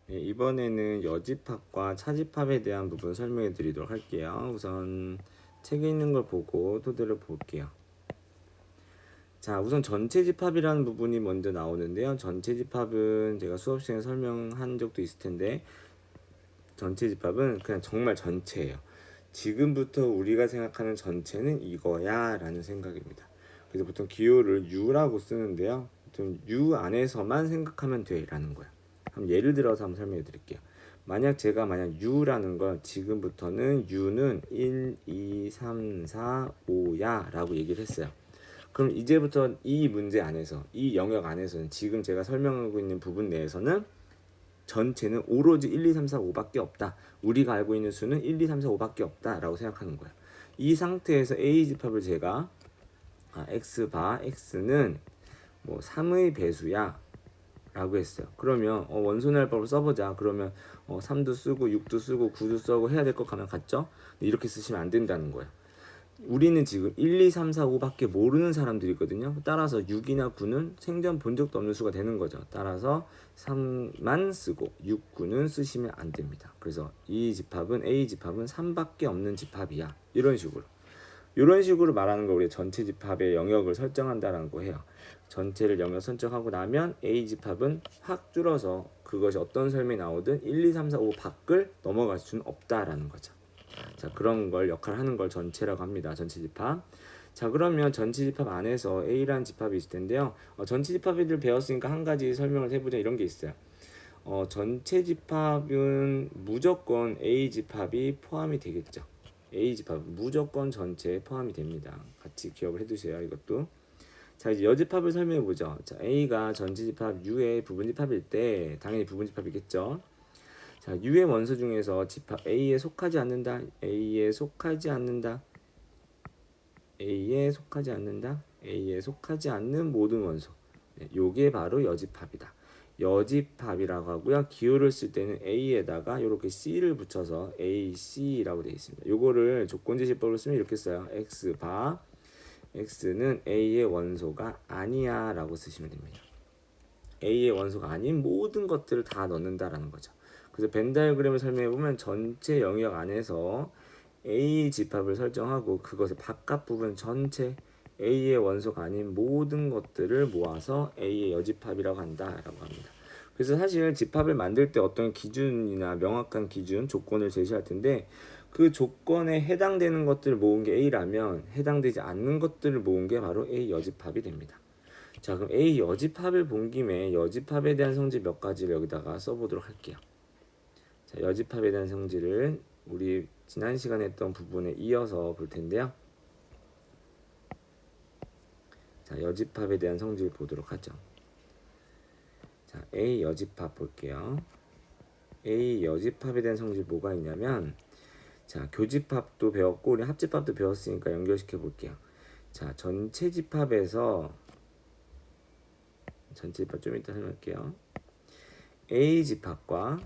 네, 이번에는 여집합과 차집합에 대한 부분 설명해 드리도록 할게요. 우선 책에 있는 걸 보고 토대를 볼게요. 자, 우선 전체 집합이라는 부분이 먼저 나오는데요. 전체 집합은 제가 수업 시간에 설명한 적도 있을 텐데, 전체 집합은 그냥 정말 전체예요. 지금부터 우리가 생각하는 전체는 이거야 라는 생각입니다. 그래서 보통 기호를 U라고 쓰는데요. 좀 U 안에서만 생각하면 돼 라는 거예요. 그럼 예를 들어서 한번 설명해 드릴게요. 만약 U라는 걸 지금부터는 U는 1, 2, 3, 4, 5야 라고 얘기를 했어요. 그럼 이제부터 이 문제 안에서, 이 영역 안에서는 지금 제가 설명하고 있는 부분 내에서는 전체는 오로지 1, 2, 3, 4, 5밖에 없다. 우리가 알고 있는 수는 1, 2, 3, 4, 5밖에 없다 라고 생각하는 거예요. 이 상태에서 A집합을 제가 X바 X는 뭐 3의 배수야 라고 했어요. 그러면 원소날법을 써보자. 그러면 3도 쓰고 6도 쓰고 9도 쓰고 해야 될 것 같죠? 이렇게 쓰시면 안 된다는 거예요. 우리는 지금 1, 2, 3, 4, 5밖에 모르는 사람들이거든요. 따라서 6이나 9는 생전 본 적도 없는 수가 되는 거죠. 따라서 3만 쓰고 6, 9는 쓰시면 안 됩니다. 그래서 이 집합은 A 집합은 3밖에 없는 집합이야. 이런 식으로 말하는 거 우리 전체 집합의 영역을 설정한다라는 거 해요. 전체를 영역 설정하고 나면 A 집합은 확 줄어서 그것이 어떤 설명이 나오든 1, 2, 3, 4, 5 밖을 넘어갈 수는 없다라는 거죠. 자, 그런 걸 역할을 하는 걸 전체라고 합니다. 전체 집합. 자, 그러면 전체 집합 안에서 A라는 집합이 있을 텐데요. 전체 집합을 배웠으니까 한 가지 설명을 해보자 이런 게 있어요. 전체 집합은 무조건 A 집합이 포함이 되겠죠. A 집합 무조건 전체에 포함이 됩니다. 같이 기억을 해두세요. 이것도. 자, 이제 여집합을 설명해 보죠. 자, A가 전체 집합 U의 부분 집합일 때 당연히 부분 집합이겠죠. 자, U의 원소 중에서 집합 A에 속하지 않는다. A에 속하지 않는다. A에 속하지 않는다. A에 속하지 않는 모든 원소. 네, 요게 바로 여집합이다. 여집합이라고 하고요. 기호를 쓸 때는 A에다가 이렇게 C를 붙여서 AC라고 되어 있습니다. 요거를 조건제시법으로 쓰면 이렇게 써요. X바 X는 A의 원소가 아니야 라고 쓰시면 됩니다. A의 원소가 아닌 모든 것들을 다 넣는다라는 거죠. 그래서 벤 다이어그램을 설명해보면 전체 영역 안에서 A 집합을 설정하고 그것의 바깥 부분 전체 A의 원소가 아닌 모든 것들을 모아서 A의 여집합이라고 한다라고 합니다. 그래서 사실 집합을 만들 때 어떤 기준이나 명확한 기준, 조건을 제시할 텐데 그 조건에 해당되는 것들을 모은 게 A라면 해당되지 않는 것들을 모은 게 바로 A 여집합이 됩니다. 자, 그럼 A 여집합을 본 김에 여집합에 대한 성질 몇 가지를 여기다가 써보도록 할게요. 자, 여집합에 대한 성질을 우리 지난 시간에 했던 부분에 이어서 볼 텐데요. 자, 여집합에 대한 성질 보도록 하죠. 자, A 여집합 볼게요. A 여집합에 대한 성질 뭐가 있냐면 자, 교집합도 배웠고 우리 합집합도 배웠으니까 연결시켜 볼게요. 자, 전체 집합 좀 이따 설명할게요. A 집합과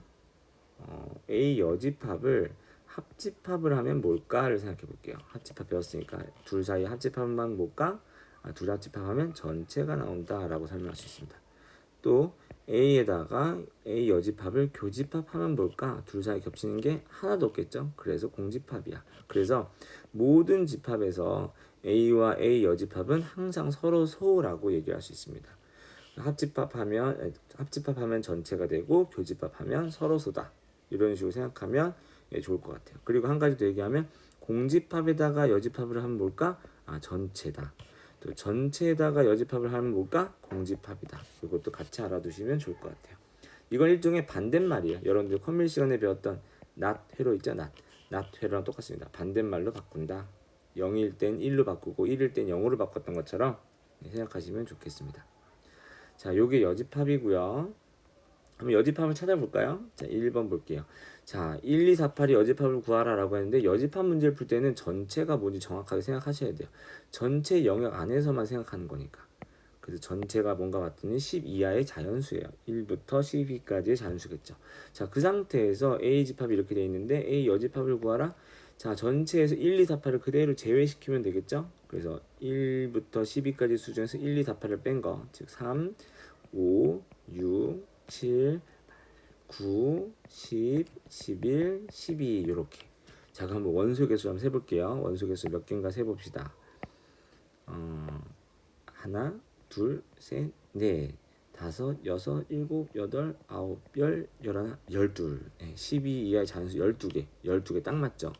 A 여집합을 합집합을 하면 뭘까를 생각해 볼게요. 합집합 배웠으니까 둘 사이 합집합만 뭘까? 둘 합집합하면 전체가 나온다라고 설명할 수 있습니다. 또 A에다가 A 여집합을 교집합하면 뭘까? 둘 사이 겹치는 게 하나도 없겠죠. 그래서 공집합이야. 그래서 모든 집합에서 A와 A 여집합은 항상 서로 소라고 얘기할 수 있습니다. 합집합하면 전체가 되고 교집합하면 서로 소다. 이런 식으로 생각하면 좋을 것 같아요. 그리고 한 가지 더 얘기하면 공집합에다가 여집합을 하면 뭘까? 전체다. 또 전체에다가 여집합을 하면 뭘까? 공집합이다. 이것도 같이 알아두시면 좋을 것 같아요. 이건 일종의 반대말이에요. 여러분들 컴밀 시간에 배웠던 not 회로 있죠? not 회로랑 똑같습니다. 반대말로 바꾼다. 0일 땐 1로 바꾸고 1일 땐 0으로 바꿨던 것처럼 생각하시면 좋겠습니다. 자, 요게 여집합이고요. 한번 여집합을 찾아볼까요? 자, 1번 볼게요. 자, 1, 2, 4, 8이 여집합을 구하라 라고 했는데 여집합 문제를 풀 때는 전체가 뭔지 정확하게 생각하셔야 돼요. 전체 영역 안에서만 생각하는 거니까. 그래서 전체가 뭔가 봤더니 10 이하의 자연수예요. 1부터 12까지의 자연수겠죠. 자, 그 상태에서 A 집합이 이렇게 되어 있는데 A 여집합을 구하라. 자, 전체에서 1, 2, 4, 8을 그대로 제외시키면 되겠죠. 그래서 1부터 12까지 수준에서 1, 2, 4, 8을 뺀 거, 즉 3, 5, 6, 7, 9, 10, 11, 12 이렇게. 자, 그럼 한번 원소 개수 한번 세볼게요. 원소 개수 몇 개인가 세봅시다. 하나, 둘, 셋, 넷, 다섯, 여섯, 일곱, 여덟, 아홉, 열, 열하나, 열둘. 12 이하의 잔수 12개. 12개 딱 맞죠?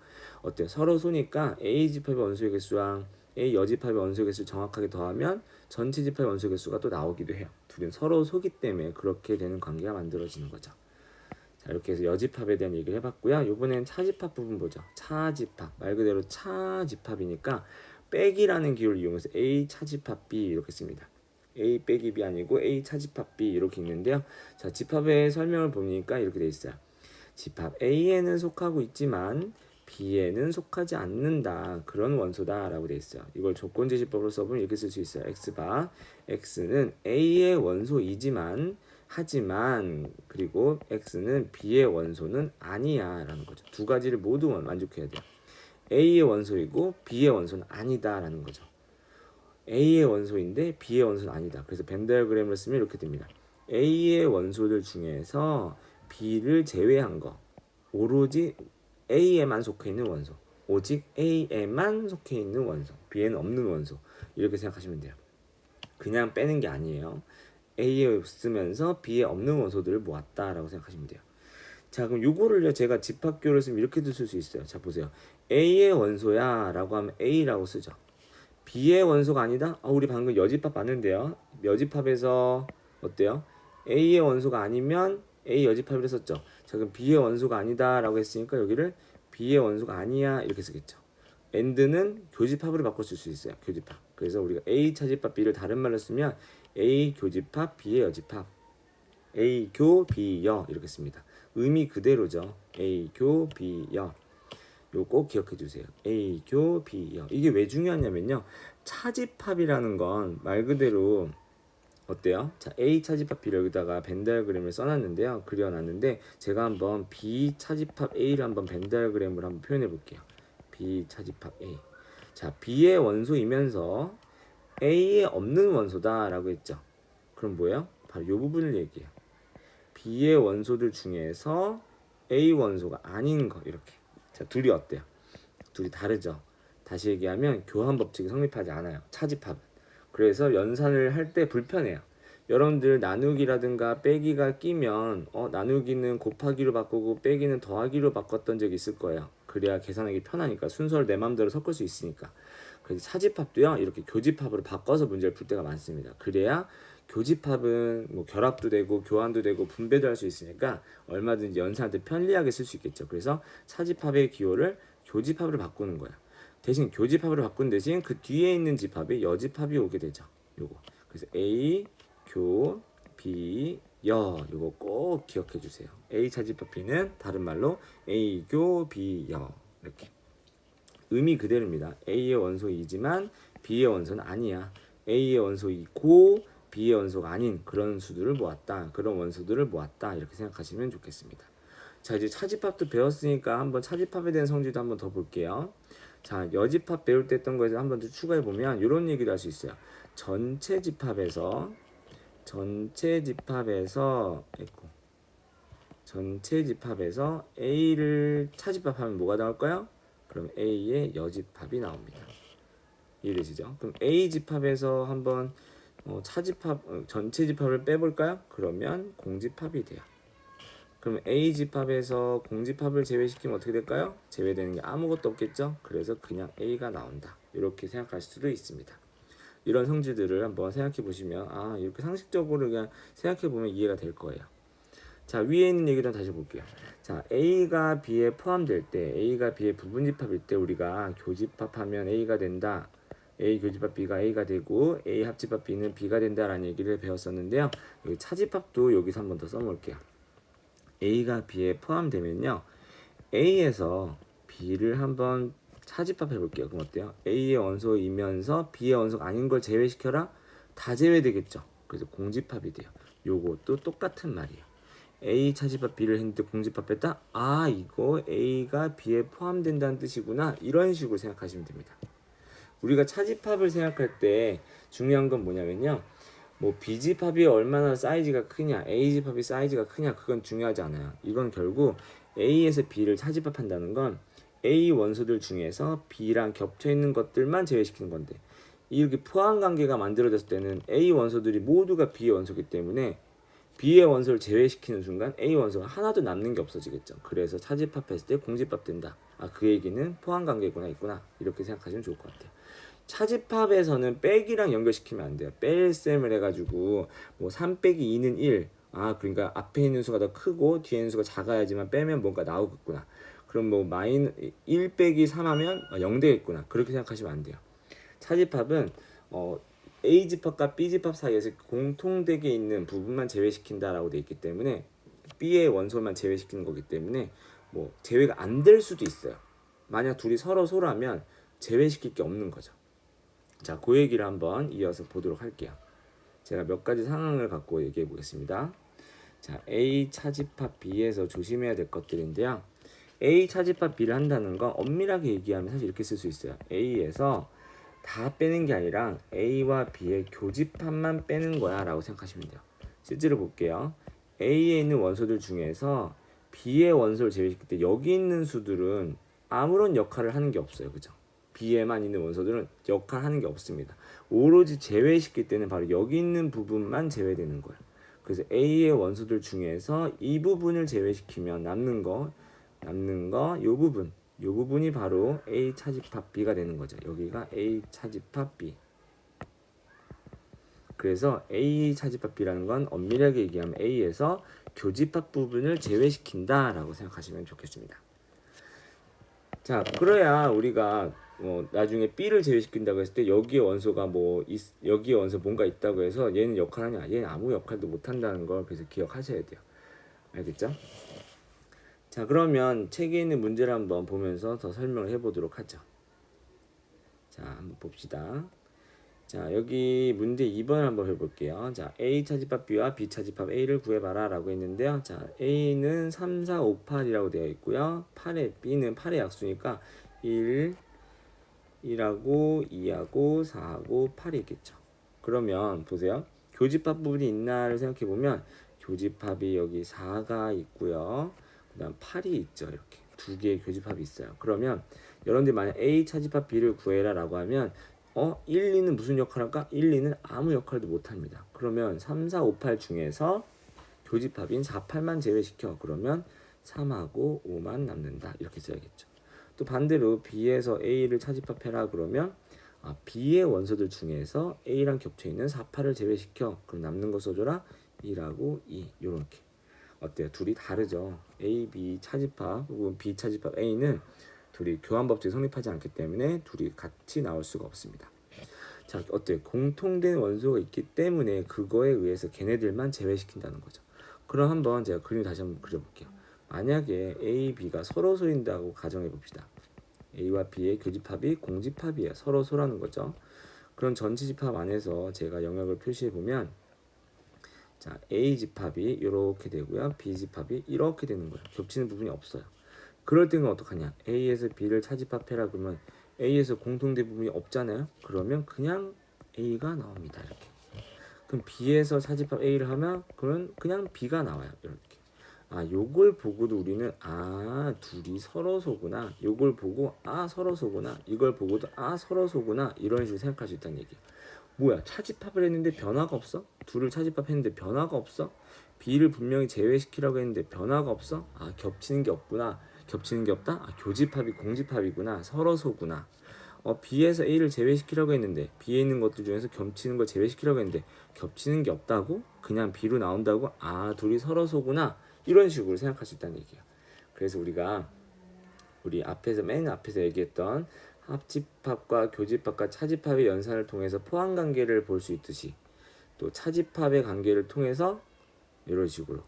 어때요? 서로 소니까 A 집합의 원소의 개수랑 A 여집합의 원소의 개수를 정확하게 더하면 전체 집합의 원소의 개수가 또 나오기도 해요. 둘은 서로 소기 때문에 그렇게 되는 관계가 만들어지는 거죠. 자, 이렇게 해서 여집합에 대한 얘기를 해봤고요. 이번엔 차집합 부분 보죠. 차집합. 말 그대로 차집합이니까 빼기라는 기호를 이용해서 A 차집합 B 이렇게 씁니다. A 빼기 B 아니고 A 차집합 B 이렇게 있는데요. 자, 집합의 설명을 보니까 이렇게 돼 있어요. 집합 A에는 속하고 있지만 B에는 속하지 않는다. 그런 원소다 라고 돼 있어요. 이걸 조건제시법으로 써보면 이렇게 쓸 수 있어요. X바 X는 A의 원소이지만 하지만 그리고 X는 B의 원소는 아니야 라는 거죠. 두 가지를 모두 만족해야 돼요. A의 원소이고 B의 원소는 아니다 라는 거죠. A의 원소인데 B의 원소는 아니다. 그래서 벤 다이어그램을 쓰면 이렇게 됩니다. A의 원소들 중에서 B를 제외한 거, 오로지 A에만 속해 있는 원소, 오직 A에만 속해 있는 원소, B에는 없는 원소, 이렇게 생각하시면 돼요. 그냥 빼는 게 아니에요. A에 없으면서 B에 없는 원소들을 모았다라고 생각하시면 돼요. 자, 그럼 요거를요 제가 집합교를 쓰면 이렇게도 쓸 수 있어요. 자, 보세요. A의 원소야 라고 하면 A라고 쓰죠. B의 원소가 아니다? 우리 방금 여집합 봤는데요. 여집합에서 어때요? A의 원소가 아니면 A 여집합이라 썼죠. 자, 그럼 B의 원소가 아니다 라고 했으니까 여기를 B의 원소가 아니야 이렇게 쓰겠죠. AND는 교집합으로 바꿔 쓸 수 있어요. 교집합. 그래서 우리가 A 차집합 B를 다른 말로 쓰면 A 교집합 B의 여집합, A 교 B 여 이렇게 씁니다. 의미 그대로죠. A 교 B 여. 요 꼭 기억해 주세요. A 교 B 여. 이게 왜 중요하냐면요. 차집합이라는 건 말 그대로 어때요? 자, A 차집합 B를 여기다가 벤 다이어그램을 써놨는데요. 그려놨는데 제가 한번 B 차집합 A를 한번 벤 다이어그램으로 한번 표현해 볼게요. B 차집합 A. 자, B의 원소이면서 A에 없는 원소다라고 했죠. 그럼 뭐예요? 바로 이 부분을 얘기해요. B의 원소들 중에서 A 원소가 아닌 거 이렇게. 자, 둘이 어때요? 둘이 다르죠. 다시 얘기하면 교환 법칙이 성립하지 않아요. 차집합은. 그래서 연산을 할 때 불편해요. 여러분들 나누기라든가 빼기가 끼면 나누기는 곱하기로 바꾸고 빼기는 더하기로 바꿨던 적이 있을 거예요. 그래야 계산하기 편하니까 순서를 내 마음대로 섞을 수 있으니까. 그래서 차집합도요 이렇게 교집합으로 바꿔서 문제를 풀 때가 많습니다. 그래야 교집합은 뭐 결합도 되고 교환도 되고 분배도 할 수 있으니까 얼마든지 연산할 때 편리하게 쓸 수 있겠죠. 그래서 차집합의 기호를 교집합으로 바꾸는 거야. 대신 교집합으로 바꾼 대신 그 뒤에 있는 집합이 여집합이 오게 되죠. 요거. 그래서 A 교 B 여 요거 꼭 기억해 주세요. A 차집합 B는 다른 말로 A 교 B 여 이렇게. 의미 그대로입니다. A의 원소이지만 B의 원소는 아니야. A의 원소이고 B의 원소가 아닌 그런 수들을 모았다. 그런 원소들을 모았다. 이렇게 생각하시면 좋겠습니다. 자, 이제 차집합도 배웠으니까 한번 차집합에 대한 성질도 한번 더 볼게요. 자, 여집합 배울 때 했던 거에서 한번 더 추가해 보면 이런 얘기도 할 수 있어요. 전체 집합에서 A를 차집합하면 뭐가 나올까요? 그럼 A의 여집합이 나옵니다. 이해되시죠? 그럼 A 집합에서 한번 전체 집합을 빼볼까요? 그러면 공집합이 돼요. 그럼 A 집합에서 공집합을 제외시키면 어떻게 될까요? 제외되는 게 아무것도 없겠죠? 그래서 그냥 A가 나온다. 이렇게 생각할 수도 있습니다. 이런 성질들을 한번 생각해 보시면 이렇게 상식적으로 그냥 생각해 보면 이해가 될 거예요. 자, 위에 있는 얘기를 다시 볼게요. 자, A가 B에 포함될 때, A가 B의 부분집합일 때 우리가 교집합하면 A가 된다. A 교집합 B가 A가 되고 A 합집합 B는 B가 된다라는 얘기를 배웠었는데요. 여기 차집합도 여기서 한번 더 써볼게요. A가 B에 포함되면요. A에서 B를 한번 차집합 해볼게요. 그럼 어때요? A의 원소이면서 B의 원소가 아닌 걸 제외시켜라? 다 제외되겠죠. 그래서 공집합이 돼요. 요것도 똑같은 말이에요. A 차집합 B를 했는데 공집합했다? 이거 A가 B에 포함된다는 뜻이구나. 이런 식으로 생각하시면 됩니다. 우리가 차집합을 생각할 때 중요한 건 뭐냐면요. 뭐 B집합이 얼마나 사이즈가 크냐, A집합이 사이즈가 크냐, 그건 중요하지 않아요. 이건 결국 A에서 B를 차집합한다는 건 A 원소들 중에서 B랑 겹쳐 있는 것들만 제외시키는 건데, 이렇게 포함 관계가 만들어졌을 때는 A 원소들이 모두가 B의 원소이기 때문에 B의 원소를 제외시키는 순간 A 원소가 하나도 남는 게 없어지겠죠. 그래서 차집합했을 때 공집합 된다. 아, 그 얘기는 포함 관계구나 있구나, 이렇게 생각하시면 좋을 것 같아요. 차집합에서는 빼기랑 연결시키면 안 돼요. 뺄셈을 해가지고 뭐 3 빼기 2는 1. 아, 그러니까 앞에 있는 수가 더 크고 뒤에 있는 수가 작아야지만 빼면 뭔가 나오겠구나. 그럼 뭐 마이너 1 빼기 3 하면 0 되겠구나. 그렇게 생각하시면 안 돼요. 차집합은 A집합과 B집합 사이에서 공통되게 있는 부분만 제외시킨다라고 돼 있기 때문에, B의 원소만 제외시키는 거기 때문에 뭐 제외가 안 될 수도 있어요. 만약 둘이 서로 소라면 제외시킬 게 없는 거죠. 자, 그 얘기를 한번 이어서 보도록 할게요. 제가 몇 가지 상황을 갖고 얘기해 보겠습니다. 자, A 차집합 B에서 조심해야 될 것들인데요. A 차집합 B를 한다는 건 엄밀하게 얘기하면 사실 이렇게 쓸 수 있어요. A에서 다 빼는 게 아니라 A와 B의 교집합만 빼는 거야 라고 생각하시면 돼요. 실제로 볼게요. A에 있는 원소들 중에서 B의 원소를 제외시킬 때 여기 있는 수들은 아무런 역할을 하는 게 없어요. 그죠? B에만 있는 원소들은 역할 하는 게 없습니다. 오로지 제외시킬 때는 바로 여기 있는 부분만 제외되는 거예요. 그래서 A의 원소들 중에서 이 부분을 제외시키면 남는 거 요 부분이 바로 A 차집합 B가 되는 거죠. 여기가 A 차집합 B. 그래서 A 차집합 B라는 건 엄밀하게 얘기하면 A에서 교집합 부분을 제외시킨다 라고 생각하시면 좋겠습니다. 자, 그래야 우리가 나중에 B를 제외시킨다고 했을 때 여기에 원소가 여기에 원소 뭔가 있다고 해서 얘는 역할하냐, 얘는 아무 역할도 못한다는 걸 그래서 기억하셔야 돼요. 알겠죠? 자, 그러면 책에 있는 문제를 한번 보면서 더 설명을 해보도록 하죠. 자, 한번 봅시다. 자, 여기 문제 2번 한번 해볼게요. 자, A 차집합 B와 B 차집합 A를 구해봐라 라고 했는데요. 자, A는 3, 4, 5, 8이라고 되어 있고요. B는 8의 약수니까 1, 1하고 2하고 4하고 8이 있겠죠. 그러면 보세요. 교집합 부분이 있나를 생각해보면 교집합이 여기 4가 있고요. 그 다음 8이 있죠. 이렇게 두 개의 교집합이 있어요. 그러면 여러분들이 만약 A 차집합 B를 구해라 라고 하면 1, 2는 무슨 역할을 할까? 1, 2는 아무 역할도 못합니다. 그러면 3, 4, 5, 8 중에서 교집합인 4, 8만 제외시켜. 그러면 3하고 5만 남는다. 이렇게 써야겠죠. 또 반대로 B에서 A를 차집합해라 그러면 B의 원소들 중에서 A랑 겹쳐있는 4, 8을 제외시켜. 그럼 남는 거 써줘라. 1하고 2 요렇게. 어때요? 둘이 다르죠. A, B 차집합 혹은 B 차집합 A는 둘이 교환법칙이 성립하지 않기 때문에 둘이 같이 나올 수가 없습니다. 자, 어때요? 공통된 원소가 있기 때문에 그거에 의해서 걔네들만 제외시킨다는 거죠. 그럼 한번 제가 그림 다시 한번 그려볼게요. 만약에 A, B가 서로 소인다고 가정해 봅시다. A와 B의 교집합이 공집합이에요. 서로 소라는 거죠. 그럼 전체 집합 안에서 제가 영역을 표시해 보면 자, A 집합이 이렇게 되고요. B 집합이 이렇게 되는 거예요. 겹치는 부분이 없어요. 그럴 때는 어떡하냐? A에서 B를 차집합해라 그러면 A에서 공통된 부분이 없잖아요. 그러면 그냥 A가 나옵니다. 이렇게. 그럼 B에서 차집합 A를 하면 그러면 그냥 B가 나와요. 이렇게. 요걸 보고도 우리는 둘이 서로 소구나. 요걸 보고 서로 소구나. 이걸 보고도 서로 소구나. 이런 식으로 생각할 수 있다는 얘기예요. 뭐야? 차집합을 했는데 변화가 없어? 둘을 차집합했는데 변화가 없어? B를 분명히 제외시키라고 했는데 변화가 없어? 겹치는 게 없구나. 겹치는 게 없다? 교집합이 공집합이구나. 서로 소구나. B에서 A를 제외시키라고 했는데 B에 있는 것들 중에서 겹치는 걸 제외시키라고 했는데 겹치는 게 없다고? 그냥 B로 나온다고? 둘이 서로 소구나. 이런 식으로 생각할 수 있다는 얘기예요. 그래서 우리 맨 앞에서 얘기했던 합집합과 교집합과 차집합의 연산을 통해서 포함 관계를 볼 수 있듯이 또 차집합의 관계를 통해서 이런 식으로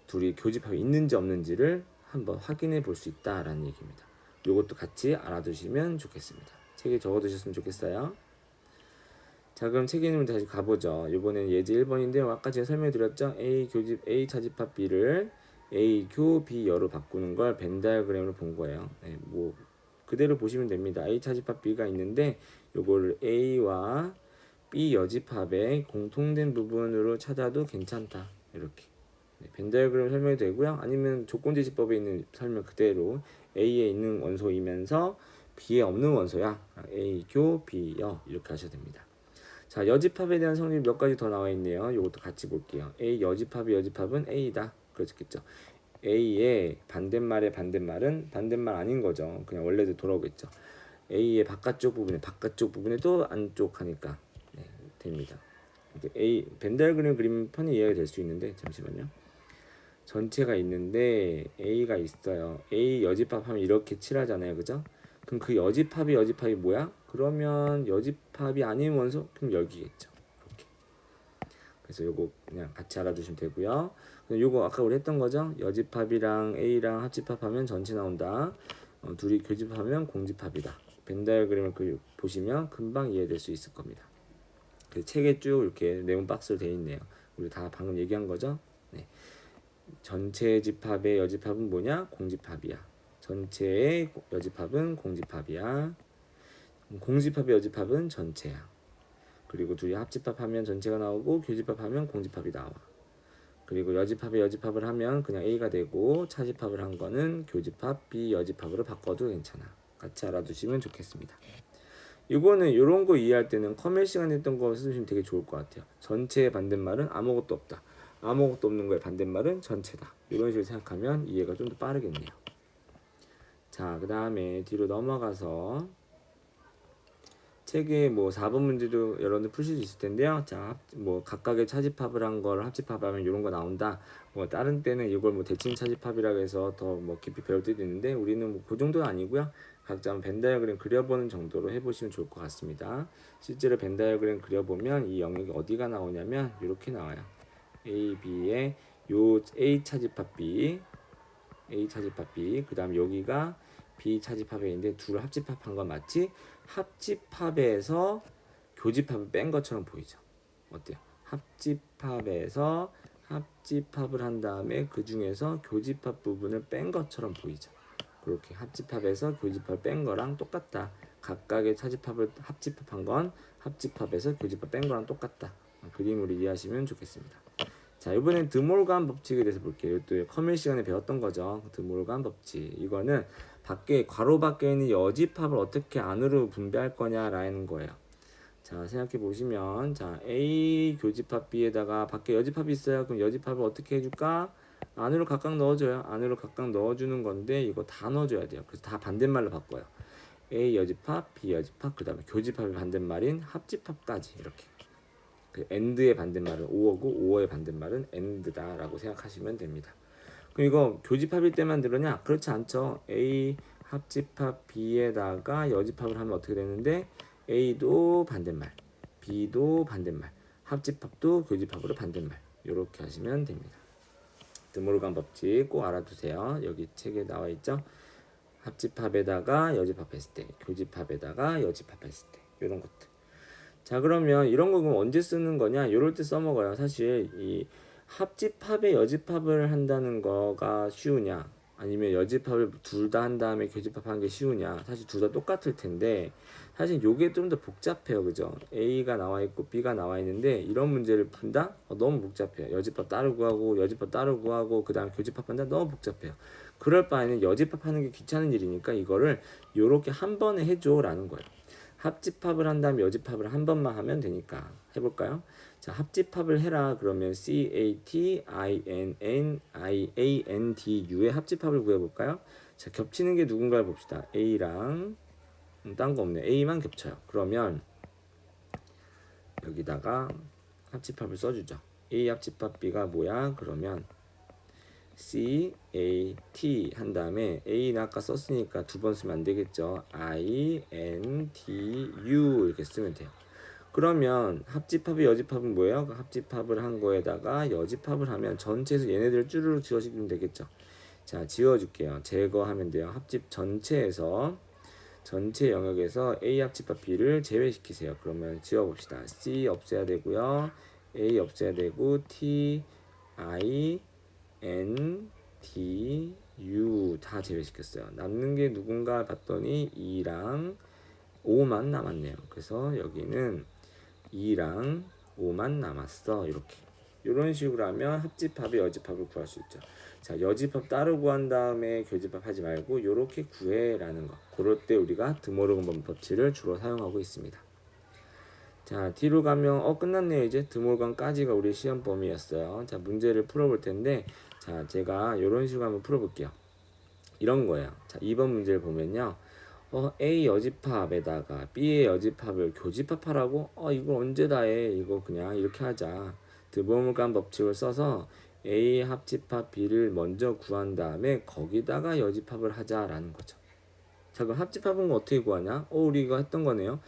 둘이 교집합이 있는지 없는지를 한번 확인해 볼 수 있다라는 얘기입니다. 이것도 같이 알아두시면 좋겠습니다. 책에 적어두셨으면 좋겠어요. 자, 그럼 책에 있는 다시 가보죠. 이번엔 예제 1번인데요. 아까 제가 설명드렸죠. A 차집합 B를 A 교 B 여로 바꾸는 걸 벤 다이어그램으로 본 거예요. 네, 그대로 보시면 됩니다. A 차집합 B가 있는데 요거를 A와 B 여집합의 공통된 부분으로 찾아도 괜찮다. 이렇게 벤 다이어그램 설명이 되고요. 아니면 조건제시법에 있는 설명 그대로 A에 있는 원소이면서 B에 없는 원소야. A 교 B여 이렇게 하셔야 됩니다. 자, 여집합에 대한 성립 몇 가지 더 나와 있네요. 이것도 같이 볼게요. A 여집합의 여집합은 A다. 그렇겠죠. A의 반대말의 반대말은 반대말 아닌 거죠. 그냥 원래대로 돌아오겠죠. A의 바깥쪽 부분에 또 안쪽 하니까 네, 됩니다. A 벤 다이어그램 그리면 편히 이해가 될 수 있는데 잠시만요. 전체가 있는데 A가 있어요. A 여집합하면 이렇게 칠하잖아요, 그죠? 그럼 그 여집합이 뭐야? 그러면 여집합이 아닌 원소? 그럼 여기겠죠. 이렇게. 그래서 요거 그냥 같이 알아두시면 되고요. 요거 아까 우리 했던 거죠? 여집합이랑 A랑 합집합하면 전체 나온다. 둘이 교집합하면 공집합이다. 벤 다이어그램을 보시면 금방 이해될 수 있을 겁니다. 그 책에 쭉 이렇게 내용 박스로 되어 있네요. 우리 다 방금 얘기한 거죠? 네. 전체 집합의 여집합은 뭐냐? 공집합이야. 전체의 여집합은 공집합이야. 공집합의 여집합은 전체야. 그리고 둘이 합집합하면 전체가 나오고 교집합하면 공집합이 나와. 그리고 여집합의 여집합을 하면 그냥 A가 되고 차집합을 한 거는 교집합 B 여집합으로 바꿔도 괜찮아. 같이 알아두시면 좋겠습니다. 이거는 이런 거 이해할 때는 커멜 시간에 했던 거 쓰시면 되게 좋을 것 같아요. 전체의 반대말은 아무것도 없다. 아무것도 없는 거의 반대말은 전체다. 이런 식으로 생각하면 이해가 좀 더 빠르겠네요. 자, 그 다음에 뒤로 넘어가서 책에 뭐 4번 문제도 여러분들 풀 수 있을 텐데요. 자, 뭐 각각의 차집합을 한 걸 합집합하면 이런 거 나온다. 뭐 다른 때는 이걸 뭐 대칭 차집합이라고 해서 더 뭐 깊이 배울 때도 있는데 우리는 뭐 그 정도는 아니고요. 각자 벤 다이어그램 그려보는 정도로 해보시면 좋을 것 같습니다. 실제로 벤 다이어그램 그려보면 이 영역이 어디가 나오냐면 이렇게 나와요. A, B의 요 A 차집합 B, 그 다음 여기가 B 차집합에 있는데 둘을 합집합한 건 맞지? 합집합에서 교집합을 뺀 것처럼 보이죠? 어때요? 합집합에서 합집합을 한 다음에 그 중에서 교집합 부분을 뺀 것처럼 보이죠? 그렇게 합집합에서 교집합을 뺀 거랑 똑같다. 각각의 차집합을 합집합한 건 합집합에서 교집합 뺀 거랑 똑같다. 그림으로 이해하시면 좋겠습니다. 자, 이번엔 드몰간 법칙에 대해서 볼게요. 또 커뮤 시간에 배웠던 거죠. 드몰간 법칙. 이거는 괄호 밖에 있는 여집합을 어떻게 안으로 분배할 거냐라는 거예요. 자, 생각해 보시면, 자, A 교집합 B에다가 밖에 여집합이 있어요. 그럼 여집합을 어떻게 해줄까? 안으로 각각 넣어줘요. 안으로 각각 넣어주는 건데 이거 다 넣어줘야 돼요. 그래서 다 반대말로 바꿔요. A 여집합, B 여집합, 그 다음에 교집합의 반대말인 합집합까지 이렇게. 그 end의 반대말은 오어고 오어의 반대말은 end다라고 생각하시면 됩니다. 그럼 이거 교집합일 때만 들으냐? 그렇지 않죠. A 합집합 B에다가 여집합을 하면 어떻게 되는데 A도 반대말, B도 반대말, 합집합도 교집합으로 반대말 이렇게 하시면 됩니다. 드몰간 법칙 꼭 알아두세요. 여기 책에 나와 있죠. 합집합에다가 여집합했을 때, 교집합에다가 여집합했을 때 이런 것들. 자, 그러면 이런 거 그럼 언제 쓰는 거냐? 이럴 때 써먹어요. 사실 이 합집합에 여집합을 한다는 거가 쉬우냐? 아니면 여집합을 둘 다 한 다음에 교집합하는 게 쉬우냐? 사실 둘 다 똑같을 텐데 사실 요게 좀 더 복잡해요. 그죠? A가 나와 있고 B가 나와 있는데 이런 문제를 푼다? 너무 복잡해요. 여집합 따로 구하고 여집합 따로 구하고 그 다음 교집합한다? 너무 복잡해요. 그럴 바에는 여집합하는 게 귀찮은 일이니까 이거를 요렇게 한 번에 해줘 라는 거예요. 합집합을 한 다음에 여집합을 한 번만 하면 되니까 해볼까요? 자, 합집합을 해라. 그러면 CATINNIANDU의 합집합을 구해볼까요? 자, 겹치는 게 누군가를 봅시다. A랑 딴 거 없네. A만 겹쳐요. 그러면 여기다가 합집합을 써주죠. A 합집합 B가 뭐야? 그러면 CAT 한 다음에 A는 아까 썼으니까 두 번 쓰면 안 되겠죠. INTU 이렇게 쓰면 돼요. 그러면 합집합의 여집합은 뭐예요? 합집합을 한 거에다가 여집합을 하면 전체에서 얘네들을 쭈르륵 지워주면 되겠죠. 자, 지워줄게요. 제거하면 돼요. 합집 전체에서 전체 영역에서 A 합집합 B를 제외시키세요. 그러면 지워봅시다. C 없애야 되고요. A 없애야 되고 T, I, N, T, U 다 제외시켰어요. 남는 게 누군가 봤더니 2랑 5만 남았네요. 그래서 여기는 2랑 5만 남았어. 이렇게. 이런 식으로 하면 합집합의 여집합을 구할 수 있죠. 자, 여집합 따로 구한 다음에 교집합 하지 말고 이렇게 구해라는 거. 그럴 때 우리가 드모르건 법칙을 주로 사용하고 있습니다. 자, 뒤로 가면 끝났네요. 이제 드모르건까지가 우리 시험 범위였어요. 자, 문제를 풀어볼 텐데, 자, 제가 이런 식으로 한번 풀어볼게요. 이런 거예요. 자, 2번 문제를 보면요. A 여집합에다가 B의 여집합을 교집합하라고? 이거 언제 다 해? 이거 그냥 이렇게 하자. 드모르건 법칙을 써서 A 합집합 B를 먼저 구한 다음에 거기다가 여집합을 하자라는 거죠. 자, 그럼 합집합은 어떻게 구하냐? 우리가 했던 거네요.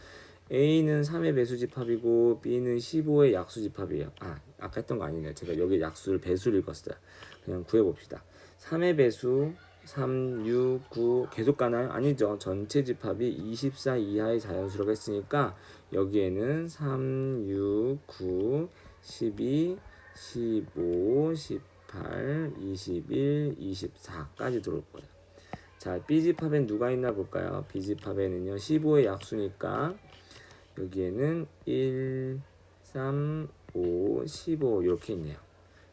A는 3의 배수집합이고 B는 15의 약수집합이에요. 아까 했던 거 아니네요. 제가 여기 약수를 배수를 읽었어요. 그냥 구해봅시다. 3의 배수 3, 6, 9 계속 가나요? 아니죠. 전체 집합이 24 이하의 자연수라고 했으니까 여기에는 3, 6, 9, 12, 15, 18, 21, 24까지 들어올 거예요. 자, B집합엔 누가 있나 볼까요? B집합에는요 15의 약수니까 여기에는 1, 3, 5, 15 이렇게 있네요.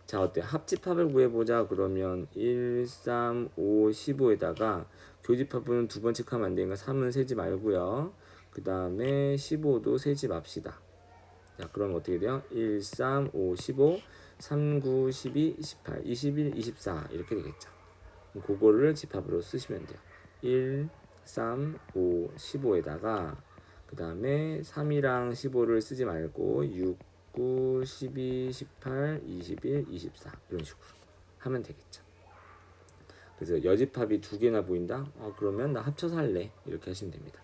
자, 어때? 합집합을 구해보자. 그러면 1, 3, 5, 15에다가 교집합은 두 번 체크하면 안 되니까 3은 세지 말고요. 그 다음에 15도 세지 맙시다. 자, 그럼 어떻게 돼요? 1, 3, 5, 15, 3, 9, 12, 18, 21, 24 이렇게 되겠죠. 그거를 집합으로 쓰시면 돼요. 1, 3, 5, 15에다가 그 다음에 3이랑 15를 쓰지 말고 6, 9, 12, 18, 21, 24 이런 식으로 하면 되겠죠. 그래서 여집합이 두 개나 보인다? 그러면 나 합쳐서 할래. 이렇게 하시면 됩니다.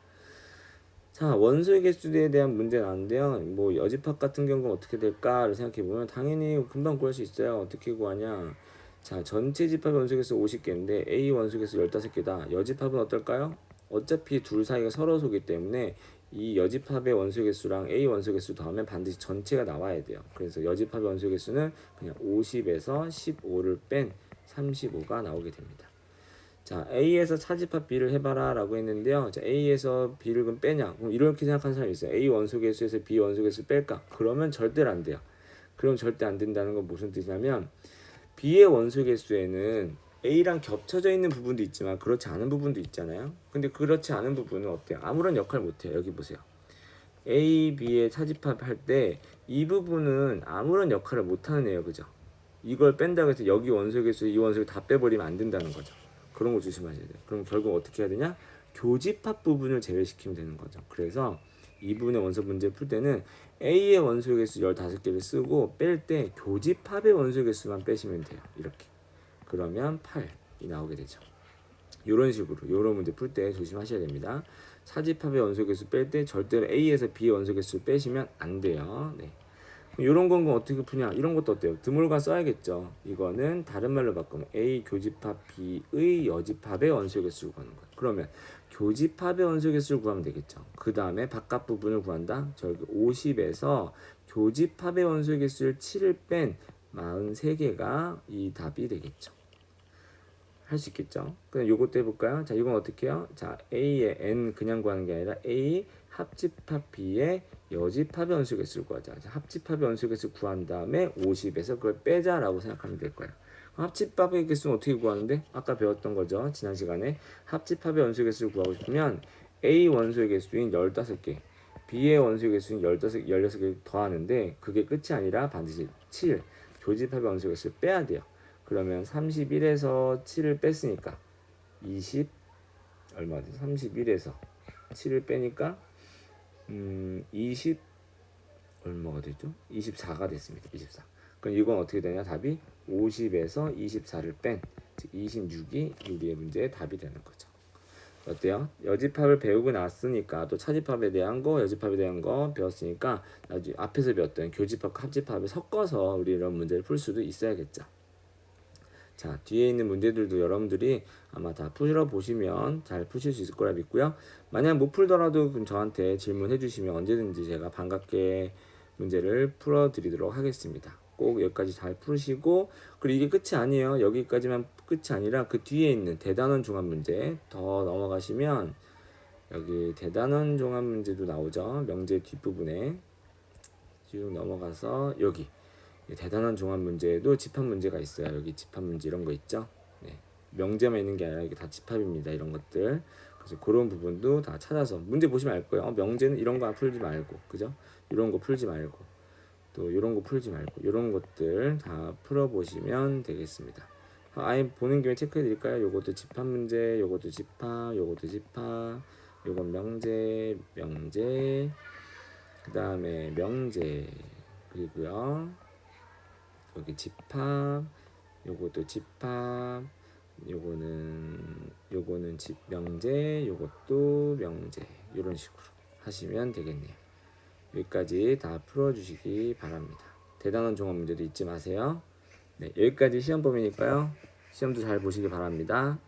자, 원소의 개수에 대한 문제 나왔는데요. 뭐 여집합 같은 경우는 어떻게 될까를 생각해보면 당연히 금방 구할 수 있어요. 어떻게 구하냐. 자, 전체 집합의 원소 개수 50개인데 A 원소 개수 15개다. 여집합은 어떨까요? 어차피 둘 사이가 서로 소기 때문에 이 여집합의 원소 개수랑 A 원소 개수 더하면 반드시 전체가 나와야 돼요. 그래서 여집합의 원소 개수는 그냥 50에서 15를 뺀 35가 나오게 됩니다. 자, A에서 차집합 B를 해봐라 라고 했는데요. 자, A에서 B를 그럼 빼냐? 그럼 이렇게 생각하는 사람이 있어요. A 원소개수에서 B 원소개수 뺄까? 그러면 절대로 안 돼요. 그럼 절대 안 된다는 건 무슨 뜻이냐면 B의 원소개수에는 A랑 겹쳐져 있는 부분도 있지만 그렇지 않은 부분도 있잖아요. 근데 그렇지 않은 부분은 어때요? 아무런 역할을 못해요. 여기 보세요. A, B의 차집합 할 때 이 부분은 아무런 역할을 못하는 애예요. 그죠? 이걸 뺀다고 해서 여기 원소개수, 이 원소개수 다 빼버리면 안 된다는 거죠. 그런 거 조심하셔야 돼요. 그럼 결국 어떻게 해야 되냐? 교집합 부분을 제외시키면 되는 거죠. 그래서 이 부분의 원소 문제 풀 때는 A의 원소 개수 15개를 쓰고 뺄 때 교집합의 원소 개수만 빼시면 돼요. 이렇게. 그러면 8이 나오게 되죠. 이런 식으로 이런 문제 풀 때 조심하셔야 됩니다. 사집합의 원소 개수 뺄 때 절대로 A에서 B의 원소 개수 빼시면 안 돼요. 네. 이런 건 어떻게 푸냐? 이런 것도 어때요? 드물간 써야겠죠. 이거는 다른 말로 바꾸면 A 교집합 B의 여집합의 원소 개수를 구하는 거예요. 그러면 교집합의 원소 개수를 구하면 되겠죠. 그 다음에 바깥 부분을 구한다. 저기 50에서 교집합의 원소 개수를 7을 뺀 43개가 이 답이 되겠죠. 할 수 있겠죠. 그럼 요것도 해볼까요? 자, 이건 어떻게 해요? 자, A의 N 그냥 구하는 게 아니라 A 합집합 B의 여집합의 원소 개수를 구하자. 자, 합집합의 원소 개수 구한 다음에 50에서 그걸 빼자라고 생각하면 될 거예요. 합집합의 개수는 어떻게 구하는데? 아까 배웠던 거죠. 지난 시간에 합집합의 원소 개수를 구하고 싶으면 A 원소의 개수인 15개, B의 원소 개수인 16개 더하는데 그게 끝이 아니라 반드시 7, 교집합의 원소 개수를 빼야 돼요. 그러면 31에서 7을 뺐으니까 20 얼마지? 31에서 7을 빼니까 20 얼마가 되죠? 24가 됐습니다. 24. 그럼 이건 어떻게 되냐? 답이 50에서 24를 뺀 즉 26이 우리의 문제의 답이 되는 거죠. 어때요? 여집합을 배우고 났으니까 또 차집합에 대한 거, 여집합에 대한 거 배웠으니까 나중에 앞에서 배웠던 교집합과 합집합을 섞어서 우리 이런 문제를 풀 수도 있어야겠죠. 자, 뒤에 있는 문제들도 여러분들이 아마 다 풀어보시면 잘 푸실 수 있을 거라 믿고요. 만약 못 풀더라도 그럼 저한테 질문해 주시면 언제든지 제가 반갑게 문제를 풀어드리도록 하겠습니다. 꼭 여기까지 잘 풀으시고, 그리고 이게 끝이 아니에요. 여기까지만 끝이 아니라 그 뒤에 있는 대단원 종합 문제 더 넘어가시면 여기 대단원 종합 문제도 나오죠. 명제 뒷부분에. 뒤로 넘어가서 여기 대단한 종합 문제에도 집합 문제가 있어요. 여기 집합 문제 이런 거 있죠. 네. 명제만 있는 게 아니라 이게 다 집합입니다. 이런 것들. 그래서 그런 부분도 다 찾아서 문제 보시면 알 거예요. 명제는 이런 거 풀지 말고, 그죠? 이런 거 풀지 말고, 또 이런 거 풀지 말고, 이런 것들 다 풀어보시면 되겠습니다. 아예 보는 김에 체크해 드릴까요? 요것도 집합 문제, 요것도 집합, 요것도 집합, 요건 명제, 명제, 그 다음에 명제, 그리고요 여기 집합, 요것도 집합, 요거는 집 명제, 요것도 명제, 이런 식으로 하시면 되겠네요. 여기까지 다 풀어주시기 바랍니다. 대단한 종합 문제도 잊지 마세요. 네, 여기까지 시험 범위니까요. 시험도 잘 보시기 바랍니다.